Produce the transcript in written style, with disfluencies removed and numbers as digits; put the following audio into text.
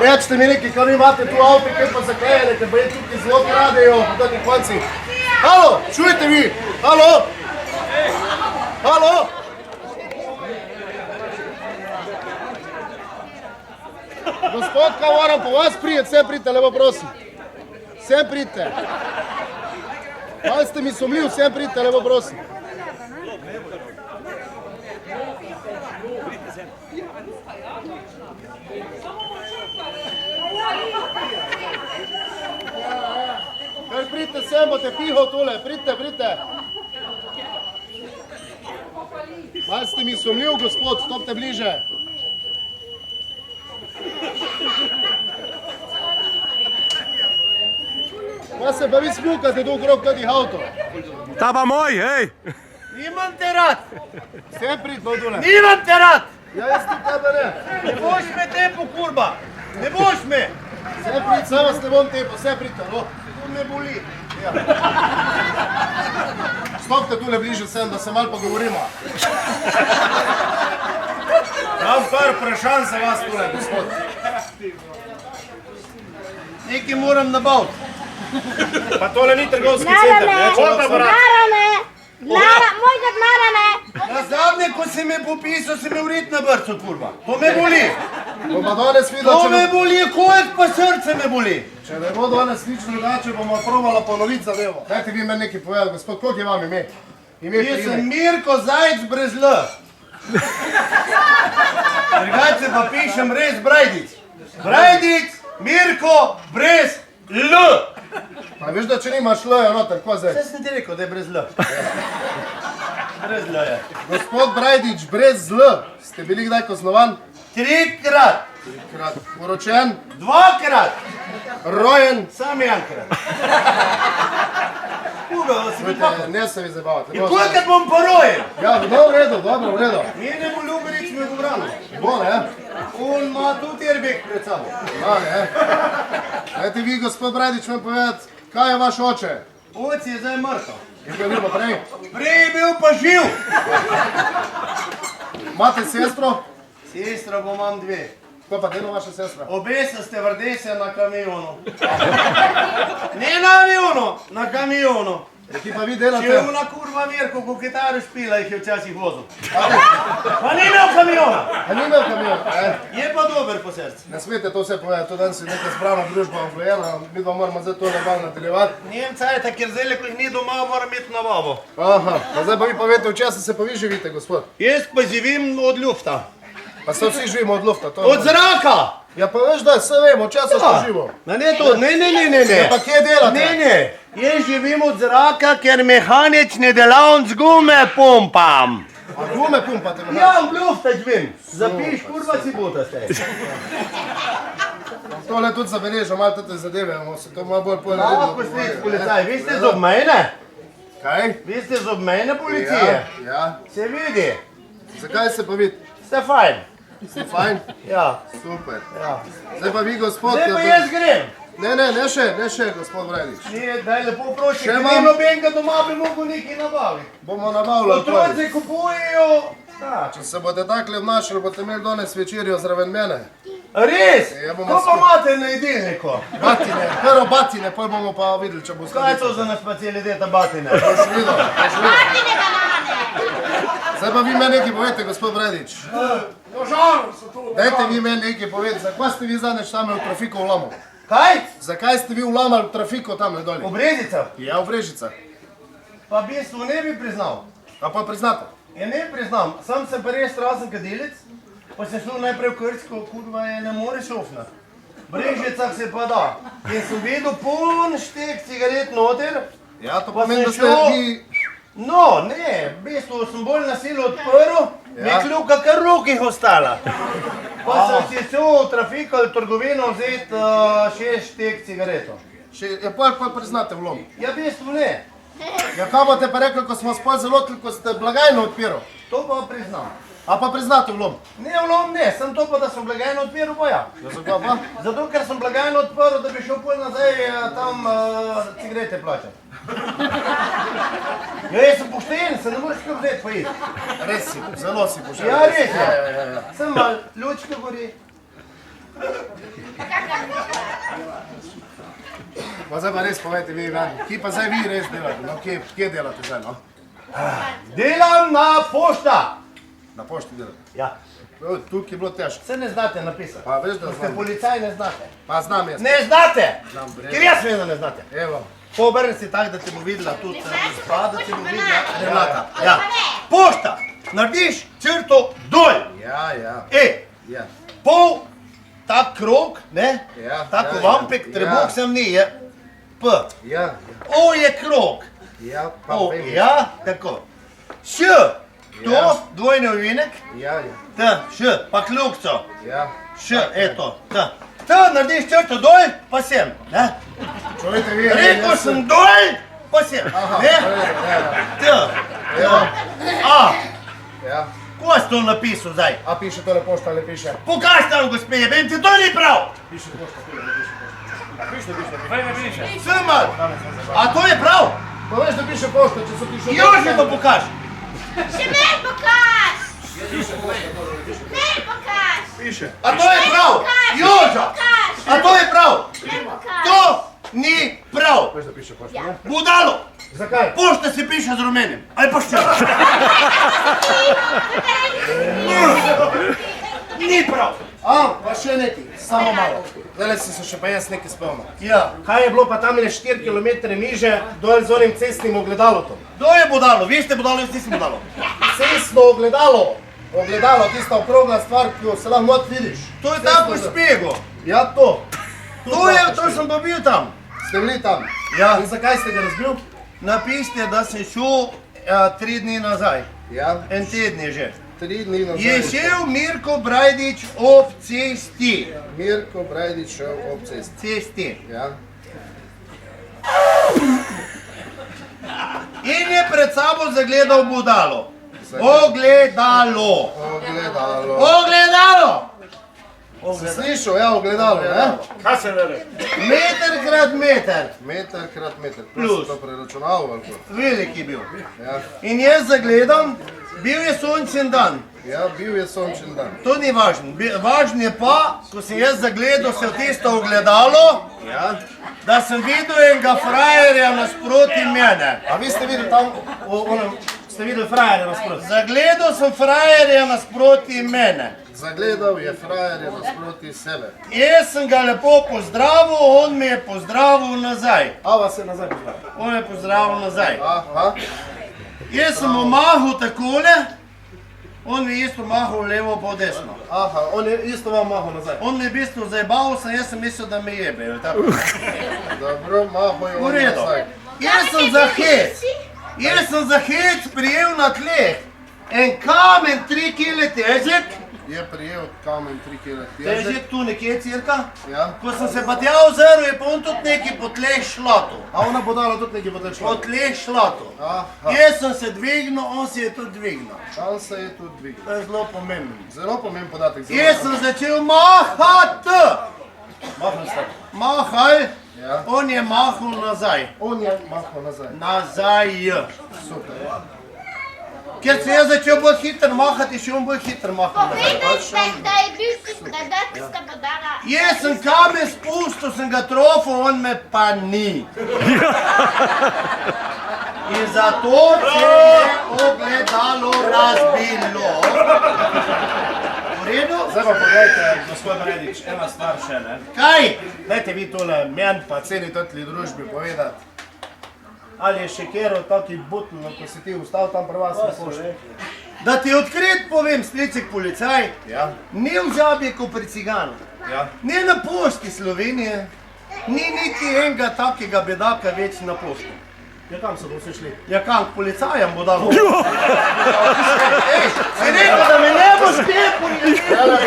Rečite mi nekaj, kaj vi imate tu avto, kaj pa zaklejene, ker pa je tukaj zelo kradejo po takih koncih. Halo, čujete vi? Halo? Halo? Gospod, kaj moram po vas prijeti, vse pridite, lepo prosim. Vse pridite. Kaj ste mi sumljiv, vse pridite, lepo prosim. Kaj pridite sem, bote pihal tole, pridite. Kaj ste mi sumljiv, gospod, stopite bliže. Kaj se pa vi smukate tu okrog tadih avto? Ta pa moj, hej! Nimam te rad! Vse pridno tole. Nimam te rad! Ja, jaz ti tebe ne. Ne boš me tepo, kurba! Ne boš me! Vse prid, sve vas ne bom tepo, vse pridite, no. To me boli. Ja. Stopite tule bliže sem, da se malo pogovorimo. Imam par vprašanj za vas tule, gospod. Nekaj moram nabaviti. Pa tole ni trgovski center, ne? Narane! Na zadnje, ko si me popisal, si me vrit na brcu, kurba. To me boli. Bo pa danes videla, To me boli, kojek pa srce me boli. če ne bo danes nič drugače, bomo probala ponoviti zadevo. Dajte vi meni nekaj povedati, gospod, koliko je vam ime? Jaz sem Mirko Zajc brez L. Drugače pa pišem res Brajdic. Brajdic, Mirko, brez L. Pa veš, da če nimaš L-ja noter, ko zdaj? Vse sem ti rekel, da je brez L. Brez L je. Gospod Brajdič, brez L, ste bili kdaj kaznovan? 3-krat, Poročen, 2-krat, rojen, sam enkrat. Kuga, si mi pakal. ne se vi zabavate. In kolikrat bom porojen? Ja, v redu. Mene bo Ljuberič me pobrano. Bo, ne? On ima tudi airbag pred sabo. Ja, ne? Dajte vi, gospod Brajdič, vam povedati, kaj je vaš oče? Oci je zdaj mrtev. Je bil ljubo prej? Prej je bil pa živ. Imate sestro? Sestra bo imam 2. Ko pa delo vaša sestra? Obe so stevardese na kamionu. Ne na avionu, na kamionu. Ki pa vi Če delate? je ona kurva Mirko, ko kitaro špila, jih je včasih vozil. Pa ni imel kamiona. A ni imel kamion? Je pa dober po srcu. Ne smete to vse povedati, to danes je neka zbrana družba vlojena, mi dva moramo zdaj to legal nadaljevati. Njem cajta, ker zdaj, ko jih ni doma, moram imeti nabavo. Aha, pa zdaj pa vi povete, v časa se pa vi živite, gospod? Jaz pa živim od lufta. Pa se vsi živimo od lufta, to je... Od zraka! Ja pa veš, da vse vemo, od časa smo živo. Ne, to, ne. Ja pa kje delate? Ne, jaz živim od zraka, ker mehanični delavnic gume pumpam. A gume pumpate? Ja, v lufta živim. Zapiš, kurva si buta ste. Tole tudi zabeležo, malo te zadeve, bomo se to malo bolj Malo poslic, policaj, vi ste z obmejne? Kaj? Vi ste z obmejne policije? Ja. Se vidi. Zakaj se pa vidi? Ste fajn. Ste fajn? Ja. Super. Ja. Zdaj pa vi, gospod... Zdaj pa jaz grem. Ne še, gospod Brajdič. Ne, daj lepo prosim, Še ker imam- ni nobenega doma, bi mogel nekaj nabaviti. Bomo nabavljali. Otroci kupujejo. Če se boste takle obnašali, boste imeli danes večerjo zraven mene. Res? Ja, bomo Ko pa skupaj. imate na jedilniku? Batine, prvo batine, pol bomo pa videli, če bo Kaj je to za nas specialiteta batine? Boš videl. Zdaj pa vi meni nekaj povete, gospod Brajdič. Dajte vi meni nekaj povete, zakaj ste vi zadnjič tamle v trafiko vlamali? Kaj? Zakaj ste vi vlamali v trafiko tamle doli? V Brezicah? Ja, v Brežicah. Pa v bistvu ne bi priznal. A pa priznate? Ja ne priznam, sam sem pa res strasen kadilec, pa sem šel najprej v Krčko, kurva je ne moreš ofnat. V Brežicah se pa da. In sem videl poln štek cigaret noter. Ja, to Pa pomeni, da sem ste šel- vi... No, ne, v bistvu sem bolj na silo odprl, mi je kljuka kar v rokih ostala. Pa sem si šel v trafiko ali trgovino vzeti 6 štek cigaretov. Ja, pa priznate vlom. Ja, v bistvu ne. Ja, kaj boste pa rekli, ko smo spol zalotili, ko ste blagajno odpiral? To pa priznam. A pa priznate vlom? Ne, vlom ne, sem to pa, da sem blagajno odpiral, pa ja. Ja, zakaj pa? Zato, ker sem blagajno odprl, da bi šel pol nazaj tam cigarete plačati. Ja, jaz sem pošten, se ne moreš kaj vzeti pa iti. Res si, zelo si poželil. Ja, res je. Sem malo, lučka gori. Pa zdaj pa res povejte vi, ven. Kje pa zdaj vi res delate? No, kje delate zdaj, no? Delam na pošta. Na pošti delate. Ja. Tukaj je bilo težko. Se ne znate napisati. Pa veš, da Ko ste znam. policaj, ne znate. Pa znam jaz. Ne znate! Znam, bre. Ker jaz vem, da ne znate. Evo. Pobrni si tako, da te bo videla tudi gospa, da te bo videla Renata. Ja. Pošta! Narediš črto dol. Ja. Ja. Pol, tak krog, ne? Ja, Tako ja, vampek, ja. trebuh sem ni, je P. Ja. O je krog. Ja, pa O, vem. ja, tako. Š, to, Ja. dvojni ovinek, Ja. T, Š, pa kljukco. Ja. Š, eto, T. T, narediš črto dol, pa sem, ne? Čujete vi, Rekel sem dol, pa sem, Aha, ne? T, Ja. A, Ja. ko si to napisal zdaj? A piše tole pošta ali piše? Pokaž tam, gospe, jebem ti, to ni prav! Piše pošta, tole piše. Srmal! A to je prav? Pa veš, da piše pošta, če so piše... Jože to pokaž! Še meni pokaž! Meni pokaž! Piše. A to je prav! Joža! A to je prav! Meni pokaž! To ni prav! Veš, da piše pošta, ne? Budalo! Zakaj? Pošta se piše z rumenim. Ali pa še? Ni prav! Pa še nekaj, samo malo. Zdaj sem se še pa jaz nekaj spomnil. Ja. Kaj je bilo pa tam 4 km niže, dol z onim cestnim ogledalotom? To je budalo, vi ste budalo, jaz nisem budalo. Cestno ogledalo. Ogledalo, tista okrogla stvar, ki jo se lahko not vidiš. To je tako špego. Ja, to. To sem pa bil tam. Ste bili tam? Ja. In zakaj ste ga razbil? Napište, da sem šel 3 dni nazaj. Ja, En teden je že. 3 dni nazaj. Je šel Mirko Brajdič ob cesti. Mirko Brajdič šel ob cesti. Cesti. Ja. In je pred sabo zagledal budalo. Ogledalo. Ogledalo. Ogledalo. Si slišal, ja, ogledalo, ne? Kaj se vere? Meter krat meter. Meter krat meter. Plus. Si to preračunal, ali ko? Velik je bil. Ja. In jaz zagledam, bil je sončen dan. Ja, bil je sončen dan. To ni važno. Važno je pa, ko sem jaz zagledal se v tisto ogledalo, Ja. da sem videl enega frajerja nasproti mene. A vi ste videli tam, ste videli frajerja nasproti? Zagledal sem frajerja nasproti mene. Zagledal je frajerja nasproti sebe. Jaz sem ga lepo pozdravil, on me je pozdravil nazaj. A vas je nazaj pozdravil? On me je pozdravil nazaj. Aha. Jaz sem mu mahal takole, on mi je isto mahal levo pa desno. Aha, on je isto vam mahal nazaj. On me je v bistvu zajebal, jaz sem mislil, da me jebe. je li tako? Dobro, mahal je V on redu. nazaj. Jaz sem za hec prijel na tleh en kamen 3 kg težek, Je prijel kamen 3 kg težek tu nekje cirka. Ja. Ko sem se pa tja ozrl, je pa on tudi nekaj po tleh šlato. A ona bo dala tudi nekaj potem Po šlo. tleh šlato. Aha. Jaz sem se dvignil, on se je tudi dvignil. On se je tudi dvignil. To je zelo pomembno. Zelo pomemben podatek. zelo Jaz sem začel mahati. Mahal ste. Mahal, Ja. on je mahal nazaj. On je mahal nazaj. Nazaj. Super. Ker sem jaz začel bolj hitro mahati, še on bolj hitro mahal nazaj. Povedaj, da je bil da tista podala. Jaz sem kamen spustil, sem ga trofil, on me pa ni. In zato se je ogledalo razbilo. V redu? Zdaj pa povejte, gospod Bredič, ena stvar še, ne? Kaj? Dajte vi tole meni pa celi totli družbi povedati. Ali je še kjer od takih butnov, ko si ti ustal tam pri vas na pošti? Da ti odkrit povem, slicek policaj, Ja. ni v Žabjeku pri Ciganu, Ja. ni na pošti Slovenije, ni niti enega takega bedaka več na pošti. Ja, kam so bo vsi šli? Ja kam, k policajem bo dalo. Ej, si rekel, da me ne boš tepil, Ja, da,